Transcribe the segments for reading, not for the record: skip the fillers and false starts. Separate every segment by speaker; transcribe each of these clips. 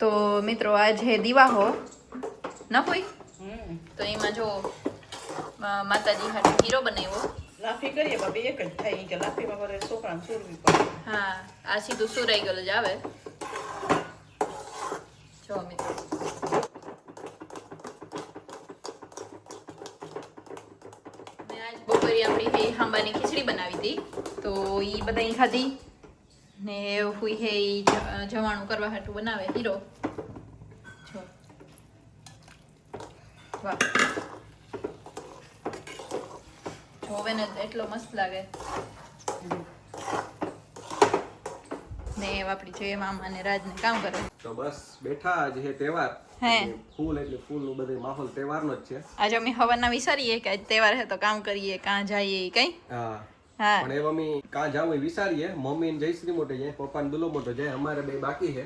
Speaker 1: તો મિત્રો આજ હે દિવાહો ન કોઈ તો એમાં જો માતાજી હાટુ હીરો બનાવ્યો
Speaker 2: લાફી કરીએ બાબી એક જ થાય કે લાફીમાં કરે છોકરાને સુરવી પડે.
Speaker 1: હા આ સીધું સુરાઈ ગયેલું જ આવે. જો મિત્રો મેં આજ બપોરે આપણી હાંબાની ખીચડી બનાવી હતી તો એ બધાય ખાધી ને હુઈ હે જવાણું કરવા હાટું બનાવે હીરો. જો વાહ જોવે ને એટલો મસ્ત લાગે ને આપણી જોઈએ મામા ને રાજ ને કામ કરે
Speaker 3: તો બસ બેઠા આજે હે તહેવાર
Speaker 1: હે
Speaker 3: ફૂલ એટલે ફૂલ નું બધે માહોલ તહેવારનો જ છે.
Speaker 1: આજે અમે હવાના વિચારીએ કે આજ તહેવાર છે તો કામ કરીએ કાં જઈએ કઈ.
Speaker 3: હા
Speaker 1: હા
Speaker 3: પણ એ મમ્મી કાં જાવું એ વિચારીએ. મમ્મી ને જયશ્રી મોટે જાય, પપ્પા ને દુલો મોટો જાય, અમારે બે બાકી છે.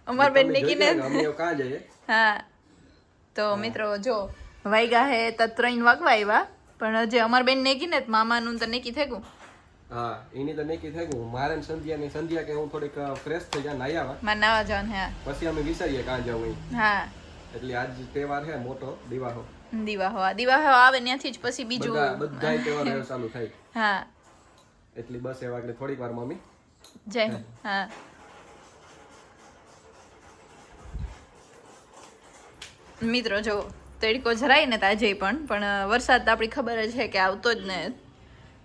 Speaker 1: અમાર બેન ને કીને
Speaker 3: અમે કાં જઈએ.
Speaker 1: હા તો મિત્રો જો વાગ્યા હે તો 3 વાગવા આવ્યા પણ હજી અમાર બેન ને કીને મામાનું તો નેકી થઈ ગયું.
Speaker 3: હા એની તો નક્કી થઈ ગયું. મારે ને સંધ્યા કે હું થોડીક ફ્રેશ થઈ જાય નાઈ આવા
Speaker 1: મારે નાવા જવાનું હે
Speaker 3: પછી અમે વિચારીએ કાં જવું.
Speaker 1: હા
Speaker 3: એટલે આજ તહેવાર છે મોટો દિવાહો.
Speaker 1: દિવાહો આવે ત્યાંથી જ પછી બીજું
Speaker 3: બધા તહેવાર ચાલુ થાય.
Speaker 1: હા
Speaker 3: એટલી બસ એ વાગલે થોડીક વાર મમ્મી
Speaker 1: જય હા મિત્રો જો તડકો જરાય ને તાજે પણ વરસાદ તો આપણી ખબર જ છે કે આવતો જ ને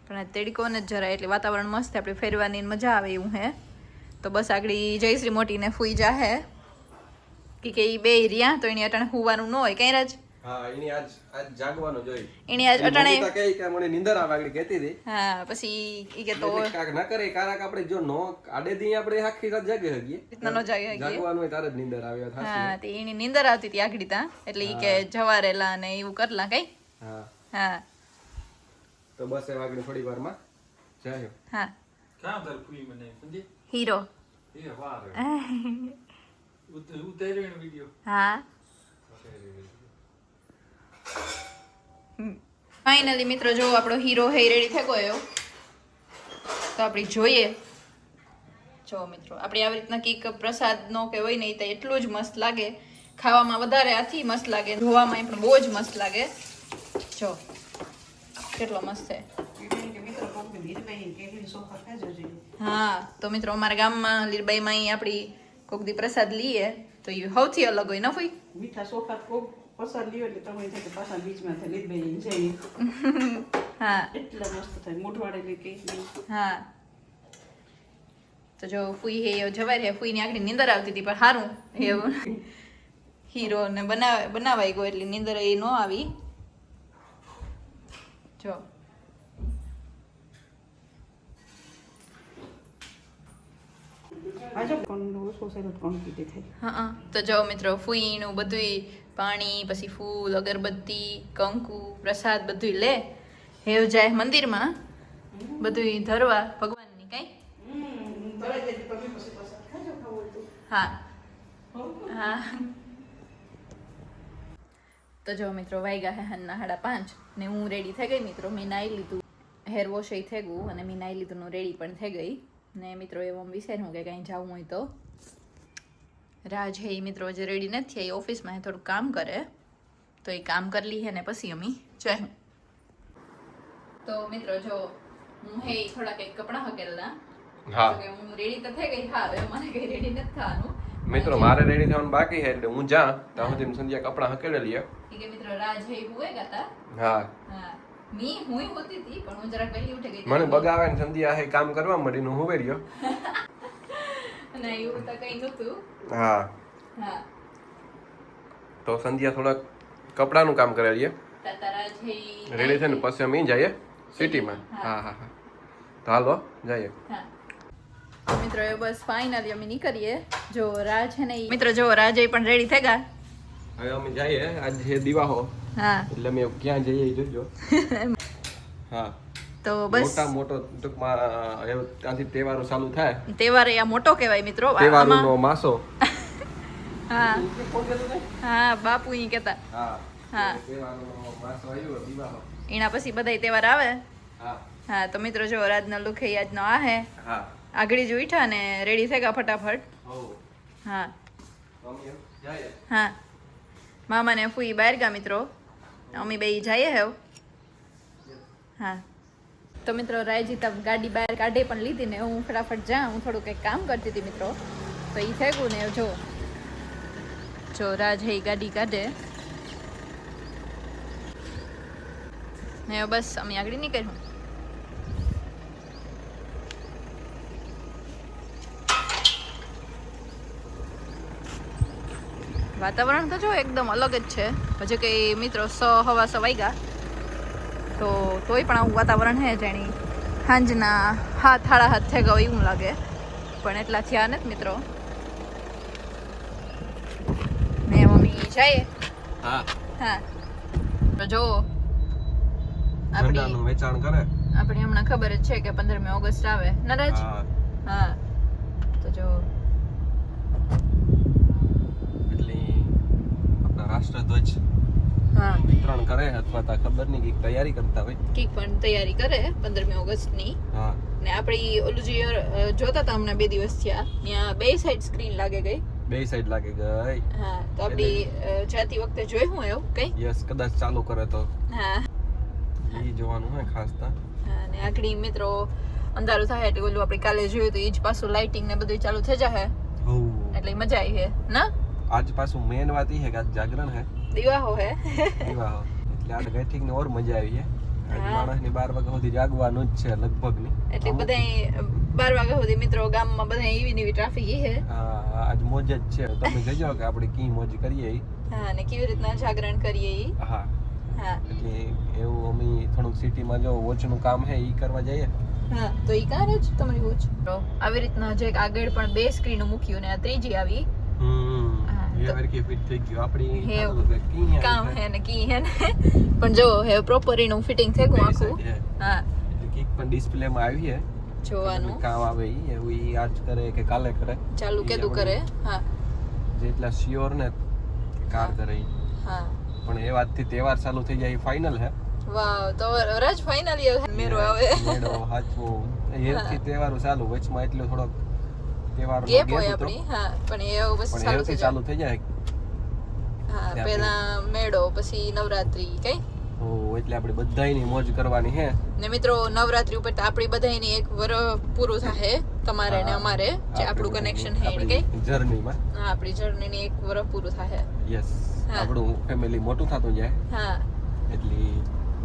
Speaker 1: પણ તડકો ને જ જરાય એટલે વાતાવરણ મસ્ત આપણે ફેરવાની મજા આવે એવું હે. તો બસ આગળ જયશ્રી મોટીને ફૂઈ જા હે કે ઈ બે રહ્યા તો એની અટાણે હુવાનું ન હોય કઈ રાજ.
Speaker 3: હા એની આજ જાગવાનું જોઈ.
Speaker 1: એની આજ અટાણે
Speaker 3: કહે કે મને નીંદર આવે આગળ કહેતી હતી.
Speaker 1: હા પછી ઈ કે તો
Speaker 3: કાક ન કરે કારક આપણે જો નો આડે દી આપણે આખી રાત જાગે હગીએ
Speaker 1: રીતના ન જાગે હગીએ.
Speaker 3: જાગવાનું હોય તારે જ નીંદર આવે થાશે.
Speaker 1: હા તે એની નીંદર આવતી હતી આગળ તા એટલે ઈ કે જવારેલા ને એવું કરલા કઈ.
Speaker 3: હા
Speaker 1: હા
Speaker 3: તો બસ એ વાગડી થોડી વારમાં જાયો.
Speaker 1: હા
Speaker 4: ક્યાં દરફુઈ મને સમજી
Speaker 1: હીરો
Speaker 4: એ વાર ઉતાર્યો વિડિયો
Speaker 1: હા ફાઇનલી મિત્રો જો આપણો હીરો હે રેડી થઈ ગયો તો આપણે જોઈએ. જો મિત્રો આપણે આવી રીતના કઈક પ્રસાદનો કે હોય ને તો એટલું જ મસ્ત લાગે ખાવામાં વધારે આથી મસ્ત લાગે ધોવામાં પણ બહુ જ મસ્ત લાગે. જો કેટલો મસ્ત છે.
Speaker 2: મિત્રો કોક લીરબાઈ કેવી સોખા ખાજો જોઈએ.
Speaker 1: હા તો મિત્રો અમારા ગામમાં લીરબાઈમાં અહીં આપણી કોક દી પ્રસાદ લઈએ તો એ સૌથી અલગ હોય ન હોય.
Speaker 2: મીઠા સોખા કોક પસાર લ્યો એટલે તમે થાય કે પાછા બીચમાં થાય લીરબાઈ જઈએ.
Speaker 1: હા
Speaker 2: એટલા મસ્ત થાય મોઢવાડેલી કે
Speaker 1: હા તો જો ફૂઈ હે જવાય રે ફૂઈની આખરી નીંદર આવતી હતી પણ સારું એવું હીરો ને બનાવાઈ ગયો એટલે નીંદર એ ન આવી. જો
Speaker 2: આજો કોણ ઓછો સેલટ કોણ કીધી થાય.
Speaker 1: હા તો જો મિત્રો ફૂઈનું બધુંય પાણી પછી ફૂલ અગરબત્તી કંકુ પ્રસાદ બધુંય લે હેવ જાય મંદિરમાં બધુંય ધરવા ભગવાનની કઈ. હા હા તો જો મિત્રો વાગ્યા હે હન્ના 5:30 ને હું રેડી થઈ ગઈ મિત્રો. મેં નાઈ લીધું હેર વોશ થઈ ગયું અને મેં નાઈ લીધું રેડી પણ થઈ ગઈ ને મિત્રો એવું વિચાર્યું કે કંઈ જવું હોય તો રાજ હે મિત્રો જે રેડી નથી એ ઓફિસમાં થોડું કામ કરે તો એ કામ કરી લી હે ને પછી અમે જાય. તો મિત્રો જો હું હે થોડા કંઈક કપડાં હકેલા
Speaker 3: હા
Speaker 1: કે હું રેડી તો થઈ ગઈ. હા હવે મને કઈ રેડી નથી થવાનું
Speaker 3: મિત્રો મારે રેડી થવાનું બાકી છે એટલે હું જા ત્યાં સુધી સંધ્યા કપડા હકેલેલી હે.
Speaker 1: કે મિત્રો રાજ હે હુએ ગાતા.
Speaker 3: હા
Speaker 1: હા મી હુંય હોતી હતી પણ હું જરાક વહેલી ઉઠી ગઈ
Speaker 3: મને બગાવે ને સંધ્યા હે કામ કરવા મળીને હું હુવે રહ્યો.
Speaker 1: અને એવું તો કઈ નતું.
Speaker 3: હા
Speaker 1: હા
Speaker 3: તો સંધ્યા થોડાક કપડાનું કામ કરેલીએ
Speaker 1: તારા જે
Speaker 3: રેડી થઈને પછી અમે જઈએ સિટીમાં. હા હા હા તો હાલો જઈએ.
Speaker 1: હા તો મિત્રો એ બસ ફાઇનલી અમે નીકળીએ. જો રાજ છે ને મિત્રો જો રાજ પણ રેડી થઈ ગયા.
Speaker 3: હવે અમે જઈએ આજ છે દિવાહો
Speaker 1: હા
Speaker 3: એટલે અમે ક્યાં જઈએ એ જોજો. હા
Speaker 1: તો બસ
Speaker 3: મોટો ટૂંકમાં એવું ત્યાંથી તહેવારો ચાલુ થાય.
Speaker 1: તહેવાર આ મોટો કહેવાય મિત્રો.
Speaker 3: તહેવારોનો માસો.
Speaker 1: હા હા બાપુ ઈ કહેતા.
Speaker 3: હા
Speaker 1: હા
Speaker 3: તહેવારોનો માસો આવ્યો દિવાહો.
Speaker 1: એના પછી બધા તહેવાર આવે.
Speaker 3: હા
Speaker 1: હા તો મિત્રો જો રાજનો લુક હે આજનો આ હે.
Speaker 3: હા
Speaker 1: આગળ જ ઉઠા ને રેડી થઈ ગયા ફટાફટ.
Speaker 3: હો
Speaker 1: હા
Speaker 3: મમ્મી જાય
Speaker 1: હા મામા ને ફૂઈ બહાર ગયા મિત્રો, અમે બે જઈએ હેવ. હા તો મિત્રો રાયજીતા ગાડી બહાર કાઢે પણ લીધી ને હું ફટાફટ જાઉં, હું થોડું કંઈક કામ કરતી હતી મિત્રો, તો એ થઈ ગયું ને જો રાજ હે ગાડી કાઢે ને બસ અમે આગળ નીકળ્યું. વાતાવરણ તો જો એકદમ અલગ જ છે, હજુ કઈ મિત્રો 6:15 વાગ્યા તો તોય પણ આવું વાતાવરણ હે જાણી સાંજના 7:30 થઈ ગયો એવું લાગે, પણ એટલા થયા નથી મિત્રો. ને મમ્મી જાય.
Speaker 3: હા
Speaker 1: હા તો જો આપણી
Speaker 3: ઝંડાનું વેચાણ કરે.
Speaker 1: આપણી હમણાં ખબર જ છે કે 15મી ઓગસ્ટ આવે નરાજ.
Speaker 3: હા
Speaker 1: હા તો જો
Speaker 3: રાષ્ટ્રધ્વજ
Speaker 1: હા
Speaker 3: વિતરણ કરે અથવા તો ખબર નહીં કઈક તૈયારી કરતા હોય,
Speaker 1: કઈક પણ તૈયારી કરે 15મી ઓગસ્ટની.
Speaker 3: હા
Speaker 1: ને આપણી ઓલું જે જોતા હતા હમણાં 2 દિવસ થયા, ત્યાં 2 સાઈડ સ્ક્રીન લાગે ગઈ.
Speaker 3: 2 સાઈડ લાગે ગઈ.
Speaker 1: હા તો આપણી જાતી વખતે જોઈ હું એવું કઈ.
Speaker 3: યસ કદાચ ચાલુ કરે તો
Speaker 1: હા
Speaker 3: ઈ જોવાનું હોય ખાસ તો.
Speaker 1: હા ને આખડી મિત્રો અંધારું થાય એટલે ઓલું આપણે કાલે જોયું તો ઈ જ પાછું લાઇટિંગ ને બધું ચાલુ થઈ જાય
Speaker 3: હો
Speaker 1: એટલે મજા આવી હે ના.
Speaker 3: આજ પાછું મેન વાત ઈ હે કે આજ જાગરણ હે,
Speaker 1: દીવાહો હે
Speaker 3: વિવાહ, એટલે આજ ગઈઠીક ને ઓર મજા આવી હે. આજ
Speaker 1: હા.
Speaker 3: માણસની 12 વાગ્યા સુધી જાગવાનું જ છે લગભગ ની.
Speaker 1: એટલે બધાય 12 વાગ્યા સુધી મિત્રો ગામમાં બધાય એવી ને એવી ટ્રાફિક ઈ હે.
Speaker 3: હા આજ મોજ જ છે. તમે જોજો કે આપણે કી મોજ કરીએ ઈ.
Speaker 1: હા ને કેવી રીતના જાગરણ કરીએ ઈ.
Speaker 3: હા
Speaker 1: હા
Speaker 3: એટલે એવું અમે થોડુંક સિટીમાં જો વોચનું કામ હે ઈ કરવા જઈએ.
Speaker 1: હા તો ઈ કાર જ તમારી વોચ. તો આવી રીતના જે આગળ પણ 2 સ્ક્રીનો મૂક્યું ને આ ત્રીજી આવી. હા,
Speaker 3: એ
Speaker 1: તો-
Speaker 3: હરખી ફિટ થઈ ગયું. આપણી
Speaker 1: હે,
Speaker 3: થાતું કે કી
Speaker 1: કામ હે ને કી હે ને પણ જો હે પ્રોપર એનું ફિટિંગ થઈ ગયું આખું. હા
Speaker 3: એટલે કીક પણ ડિસ્પ્લે માં આવી હે
Speaker 1: જોવાનું
Speaker 3: કામ આવે ઈ એવું ઈ આજ કરે કે કાલે કરે
Speaker 1: ચાલુ
Speaker 3: ઈ
Speaker 1: કેદું
Speaker 3: આપણે
Speaker 1: કરે. હા
Speaker 3: જેટલા શ્યોર ને કાર કરે ઈ.
Speaker 1: હા
Speaker 3: પણ એ વાતથી તહેવાર ચાલુ થઈ જાય ફાઇનલ હે.
Speaker 1: વાવ તો રાજ ફાઇનલી મેરો આવે.
Speaker 3: મેળો હાચવો એથી તહેવારો ચાલુ વચમાં એટલો થોડોક તહેવારનો
Speaker 1: ગેપ
Speaker 3: gap
Speaker 1: હોય
Speaker 3: હતો.
Speaker 1: આપણી. હા પણ એ બસ
Speaker 3: પણ
Speaker 1: ચાલુ
Speaker 3: એથી
Speaker 1: થઈ
Speaker 3: ચાલુ
Speaker 1: જાય.
Speaker 3: થઈ જાય
Speaker 1: હા
Speaker 3: આપણે-
Speaker 1: પહેલા મેળો પછી નવરાત્રી કઈ
Speaker 3: તો એટલે આપણે બધાયની મોજ કરવાની હે.
Speaker 1: ને મિત્રો નવરાત્રી ઉપર તો આપણી બધાયની એક વર પૂરું થાય તમારે ને અમારે જે આપણું કનેક્શન હે ને કઈ.
Speaker 3: જર્નીમાં
Speaker 1: હા આપણી જર્નીની એક વર પૂરું થાય.
Speaker 3: યસ
Speaker 1: હા.
Speaker 3: આપણું ફેમિલી મોટું થતું જાય
Speaker 1: હા
Speaker 3: એટલે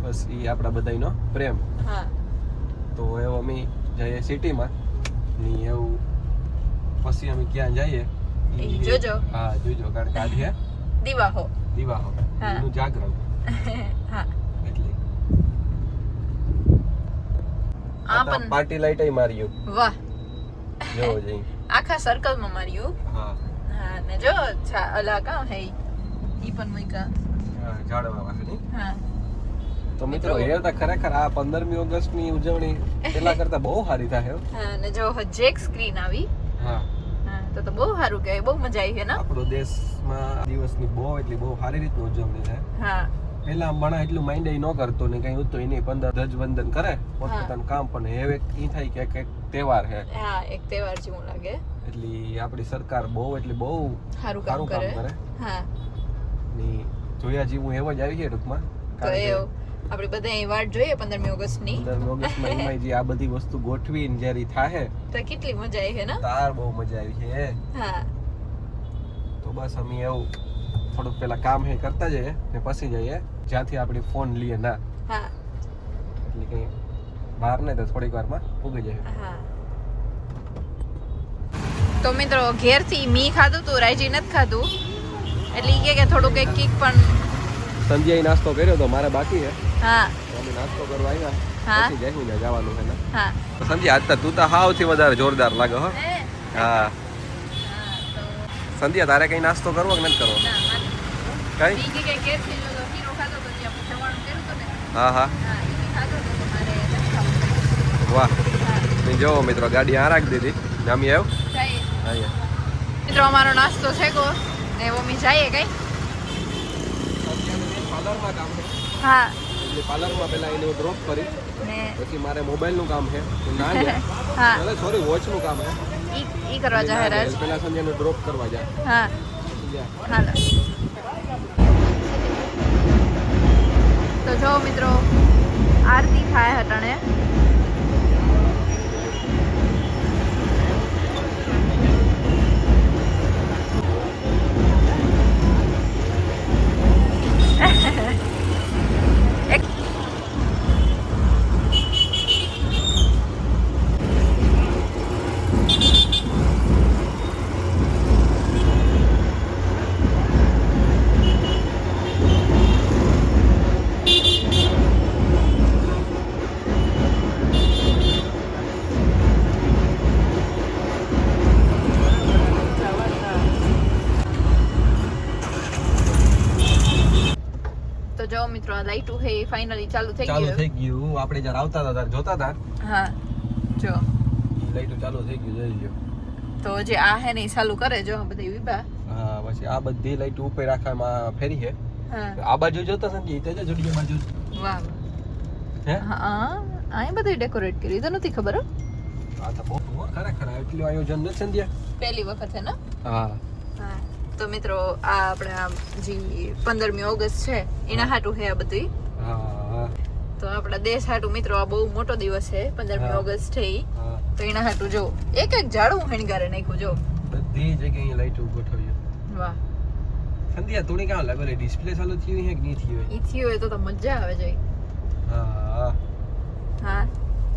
Speaker 3: બસ ઈ આપણા બધાયનો પ્રેમ.
Speaker 1: હા
Speaker 3: તો એવો અમે જઈએ સિટીમાં ની એવું પછી અમે ક્યાં જઈએ
Speaker 1: ઈ જોજો.
Speaker 3: હા જોજો કારણ કે આજે
Speaker 1: દીવાહો.
Speaker 3: દિવાહો
Speaker 1: હા.
Speaker 3: એનું જાગરણ
Speaker 1: હા
Speaker 3: એટલે
Speaker 1: આ પણ
Speaker 3: પાર્ટી લાઈટ માર્યું
Speaker 1: વાહ
Speaker 3: જોવો જઈ.
Speaker 1: આખા સર્કલમાં માર્યું.
Speaker 3: હા
Speaker 1: હા ને જો અલા કા હે ઈ પણ મુઈકા.
Speaker 3: હા, ઝાડવા વાસણી.
Speaker 1: હા
Speaker 3: તો મિત્રો એ તો ખરેખર આ 15મી ઓગસ્ટની ઉજવણી પેલા કરતા બહુ સારી થાય હો.
Speaker 1: હા ને જો જેક સ્ક્રીન આવી.
Speaker 3: હા
Speaker 1: હા તો બહુ સારું કહેવાય, બહુ મજા આવી હે ને.
Speaker 3: આપણો દેશમાં આ દિવસની બહુ એટલી બહુ સારી રીતની ઉજવણી થાય.
Speaker 1: હા
Speaker 3: પેલા માણસ એટલું માઇન્ડ ન કરતો ને કઈ હતું એની 15 ધ્વજવંદન કરે પોતપોતાનું કામ, પણ હવે ઈ થાય કે એક તહેવાર છે
Speaker 1: હા એક તહેવાર જેવું લાગે.
Speaker 3: એટલે આપણી સરકાર બહુ એટલે બહુ
Speaker 1: સારું કામ કરે. હા
Speaker 3: ની જોયા જેવું એવો જ આવી છે ટૂંકમાં.
Speaker 1: તો એ આપણે બધા અહીં વાટ જોઈએ 15મી ઓગસ્ટની.
Speaker 3: 15મી ઓગસ્ટમાં એમાંય જે આ બધી વસ્તુ ગોઠવીને જ્યારે ઈ થાહે
Speaker 1: તો કેટલી મજા આવી હે ને.
Speaker 3: તાર બહુ મજા આવી છે.
Speaker 1: હા
Speaker 3: તો બસ અમે એવું થોડુંક પેલા કામ હે કરતા જઈએ ને પછી જઈએ જ્યાંથી આપણે ફોન લઈએ ના,
Speaker 1: હા
Speaker 3: એટલે કઈ બહાર ને તો થોડીક વારમાં ઉગી જાય.
Speaker 1: હા તો મિત્રો ઘેરથી મી ખાધું તું, રાયજી નથી ખાધું એટલે ઈ કે થોડુંક એક કીક પણ.
Speaker 3: સંધ્યાએ નાસ્તો કર્યો તો મારે બાકી છે.
Speaker 1: હા
Speaker 3: તો અમે નાસ્તો કરવા આવ્યા
Speaker 1: હા.
Speaker 3: પછી જઈને જવાનું છે ને.
Speaker 1: હા
Speaker 3: સંધ્યા આજ તો તું તો હાવથી વધારે જોરદાર લાગે હો. હા સંધ્યા તારે કઈ નાસ્તો કરવો કે નથી કરવો? કઈ? હા હા વાહ. જો મિત્રો ગાડી આ રાખી દીધી ને અમે આવ્યો અહીંયા.
Speaker 1: મિત્રો અમારો નાસ્તો છે કો ને મમ્મી જઈએ કઈ.
Speaker 3: પાર્લરમાં કામ છે
Speaker 1: હા
Speaker 3: એટલે પાર્લરમાં પહેલા એને ડ્રોપ કરી
Speaker 1: ને
Speaker 3: પછી મારે મોબાઈલનું કામ છે તો ના જાય.
Speaker 1: હા
Speaker 3: અરે સોરી વોચનું કામ છે
Speaker 1: ઈ કરવા જાહેર જ.
Speaker 3: પહેલા સંધ્યાને ડ્રોપ કરવા જાય
Speaker 1: હા હાલો તો જો મિત્રો આરતી થાય હટણે જો મિત્રો આ લાઈટું હે ફાઇનલી ચાલુ થઈ
Speaker 3: ચાલુ
Speaker 1: ગયું
Speaker 3: થઈ ગયું. આપણે જ્યારે આવતા હતા ત્યારે જોતા હતા
Speaker 1: હા જો
Speaker 3: લાઈટું ચાલુ થઈ ગયું જોઈ લ્યો.
Speaker 1: તો જે આ હે ને ઈ ચાલુ કરે જો આ બધી વિભા
Speaker 3: હા પછી આ બધી લાઈટ ઉપર આખામાં ફેરી છે.
Speaker 1: હા
Speaker 3: આ બાજુ જોતા સંજી તે જોડી બાજુ
Speaker 1: વાહ
Speaker 3: હે
Speaker 1: હા આ બધું ડેકોરેટ કરી તો નથી ખબર હો
Speaker 3: આ તો બહુ ખરેખર એટલું આયોજન નથી સંધ્યા.
Speaker 1: પહેલી વખત હે ને
Speaker 3: હા
Speaker 1: હા તો મિત્રો આ આપણા જે 15મી ઓગસ્ટ છે એના હાટું હે આ બધું
Speaker 3: હા
Speaker 1: તો આપણા દેશ હાટું મિત્રો આ બહુ મોટો દિવસ છે 15મી
Speaker 3: હા.
Speaker 1: ઓગસ્ટ છે ઈ.
Speaker 3: હા
Speaker 1: તો એના હાટું જો એક એક ઝાડું હણગારે નાખ્યું જો
Speaker 3: બધી જગ્યાએ લાઈટ ગોઠવ્યું.
Speaker 1: વાહ
Speaker 3: સંધ્યા થોડી કાં લાગે ડિસ્પ્લે ચાલુ થયું છે કે નહીં થયું
Speaker 1: ઈ થયું હોય તો મજા આવે જઈ
Speaker 3: હા
Speaker 1: હા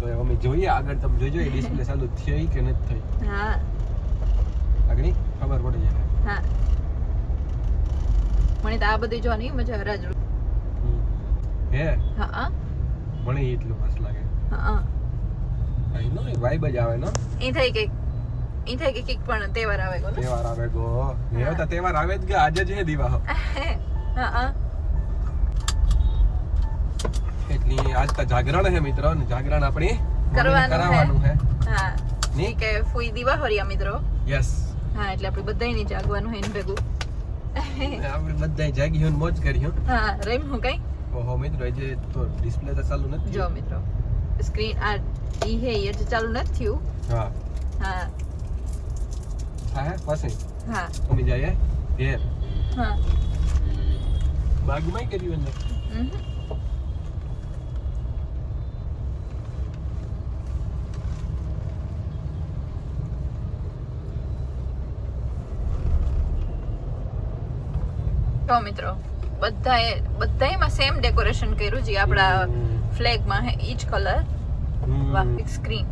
Speaker 3: તો અમે જોઈએ આગળ તમે જોજો ડિસ્પ્લે ચાલુ થઈ કે નથી થઈ
Speaker 1: હા
Speaker 3: આગળ ખબર પડી જાય.
Speaker 1: હા મને તો આ બધી જોવાની મજા આવે રાજુ
Speaker 3: હે
Speaker 1: હા
Speaker 3: મને એટલું મસ્ત લાગે.
Speaker 1: હા
Speaker 3: અહીંનો એક વાઇબ જ આવે ને
Speaker 1: ઈ થઈ કે કઈક પણ તહેવાર આવે કોને
Speaker 3: તહેવાર આવે ગો ને તો તહેવાર આવે જ કે આજે જ હે દિવાહો
Speaker 1: હા
Speaker 3: એટલી આજ તો જાગરણ હે મિત્રો ને જાગરણ આપણે
Speaker 1: કરવાનું
Speaker 3: હે
Speaker 1: હા
Speaker 3: ની
Speaker 1: કે ફૂઈ દીવા હોરિયા મિત્રો
Speaker 3: યસ
Speaker 1: હા એટલે આપણે બધાયની જાગવાનું હે ને ભેગું
Speaker 3: આપણે બધાય જાગી હું મોજ કરી હું
Speaker 1: હા રેમ હું કઈ
Speaker 3: ઓહો મિત્રો જે તો ડિસ્પ્લે તો ચાલુ નથી
Speaker 1: જો મિત્રો સ્ક્રીન આ ઈ હે એ જે ચાલુ નથી થયું
Speaker 3: હા
Speaker 1: હા
Speaker 3: હા પછી
Speaker 1: હા
Speaker 3: અમે જઈએ ઘેર
Speaker 1: હા
Speaker 3: બાગમાં કર્યું અંદર
Speaker 1: તો મિત્રો બધાયમાં સેમ ડેકોરેશન કર્યું જે આપણા ફ્લેગ માં હે ઈ જ કલર વાહ એક સ્ક્રીન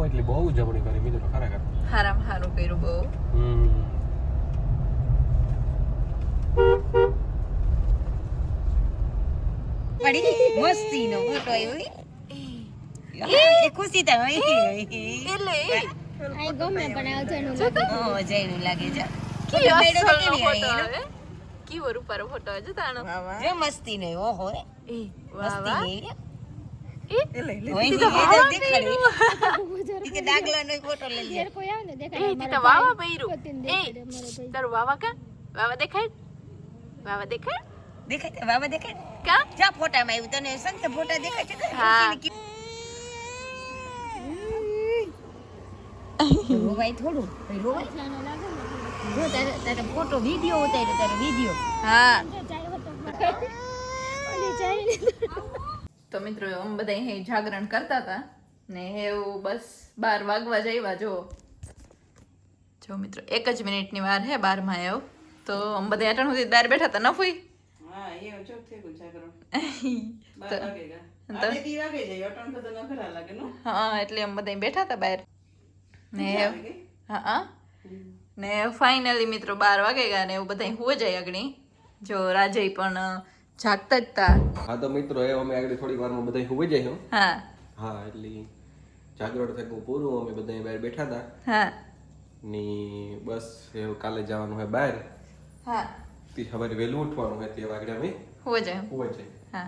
Speaker 3: એટલી બહુ જમણી કરી મિત્રો ખરેખર
Speaker 1: હારામ હારું કર્યું બહુ
Speaker 5: પડી મસ્તી નો ફોટો આવ્યો એ ખુશી તો
Speaker 1: એટલે
Speaker 6: આઈ ગમે પણ આ જણું લાગે
Speaker 5: જયનું લાગે છે
Speaker 1: કી અસલનો ફોટો આવે કી વરુપારો ફોટો આવે જો તાણો
Speaker 5: જો મસ્તી નો ઓહો
Speaker 1: એ વાહ વાહ
Speaker 5: મસ્તી
Speaker 1: એ
Speaker 5: હોય
Speaker 1: તો વાવા
Speaker 5: દેખાડી કે ડાગલાનો ફોટો લઈ લે
Speaker 6: ઘેર કોઈ આવે ને
Speaker 1: એ
Speaker 6: દેખાય
Speaker 1: તી તો વાવા પૈરું
Speaker 6: પતિને
Speaker 1: એ
Speaker 6: દેખાડે મારો ભાઈ
Speaker 1: તારું વાવા કા વાવા દેખાય
Speaker 5: દેખાય બાબા દેખાય
Speaker 1: કા
Speaker 5: જા ફોટામાં આવ્યું તને સંત ફોટા દેખાય છે
Speaker 1: હા.
Speaker 5: રોવાય થોડું રોવાય
Speaker 6: જાણો લાગે ને
Speaker 5: જો તારે ફોટો વિડિયો ઉતાર્યો તારો વિડિયો
Speaker 1: હા
Speaker 6: જો ચાલ્યો હતો ઓલી ચાલી
Speaker 1: તો મિત્રો અમે બધા અહીં જાગરણ કરતા હતા ને એવું બસ 12 વાગવા જઈવા જો મિત્રો 1 જ મિનિટની વાર હે 12 માં આવ્યો તો અમે બધા અટણ સુધી બહાર બેઠા હતા ન ફૂઈ
Speaker 2: હા એ જો થઈ ગયું જાગરણ
Speaker 1: તો
Speaker 2: 12 વાગે ગયા આને દી વાગે જાય અટણ તો ન ખરા લાગે નો
Speaker 1: હા એટલે અમે બધા બેઠા હતા બહાર ને
Speaker 2: આવી ગઈ
Speaker 1: હા ને ફાઇનલી મિત્રો 12 વાગે ગયા ને એવું બધા હુવા જાય અગણી જો રાજય પણ જાગતા જ તા
Speaker 3: હા તો મિત્રો એ અમે આગળ થોડીક વારમાં બધા હુઈ જાય
Speaker 1: હા
Speaker 3: હા એટલે જાગરણ થયું પૂરું અમે બધા બહાર બેઠા હતા
Speaker 1: હા
Speaker 3: ની બસ એવું કાલે જવાનું હોય બહાર
Speaker 1: હા
Speaker 3: તે સવારે વહેલું ઉઠવાનું હોય તે વાગે અમે
Speaker 1: હુવા જાય
Speaker 3: હુઈ જાય
Speaker 1: હા